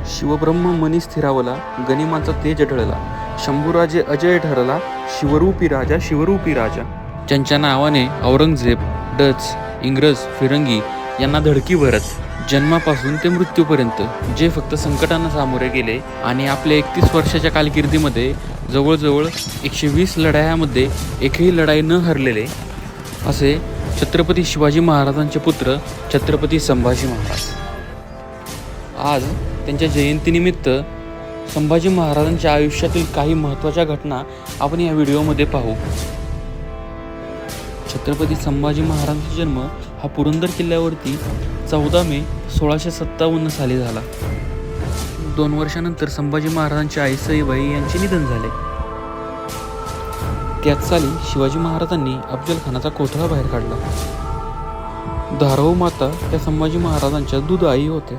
शिवब्रह्म मनी स्थिरावला, गनिमाचा तेज ढळला, शंभूराजे अजय ठरला, शिवरूपी राजा शिवरूपी राजा. त्यांच्या नावाने औरंगजेब, डच, इंग्रज, फिरंगी यांना धडकी भरत जन्मापासून ते मृत्यूपर्यंत जे फक्त संकटांना सामोरे गेले आणि आपल्या 31 वर्षाच्या कारकिर्दीमध्ये जवळजवळ 120 लढायांमध्ये एकही लढाई न हरलेले असे छत्रपती शिवाजी महाराजांचे पुत्र छत्रपती संभाजी महाराज. आज त्यांच्या जयंतीनिमित्त संभाजी महाराजांच्या आयुष्यातील काही महत्त्वाच्या घटना आपण या व्हिडिओमध्ये पाहू. छत्रपती संभाजी महाराजांचा जन्म हा पुरंदर किल्ल्यावरती 14 मे 1657 साली झाला. 2 वर्षानंतर संभाजी महाराजांची आई सईबाई यांचे निधन झाले. त्याच साली शिवाजी महाराजांनी अफजल खानाचा कोथळा बाहेर काढला. धाराऊ माता त्या संभाजी महाराजांच्या दूध आई होत्या.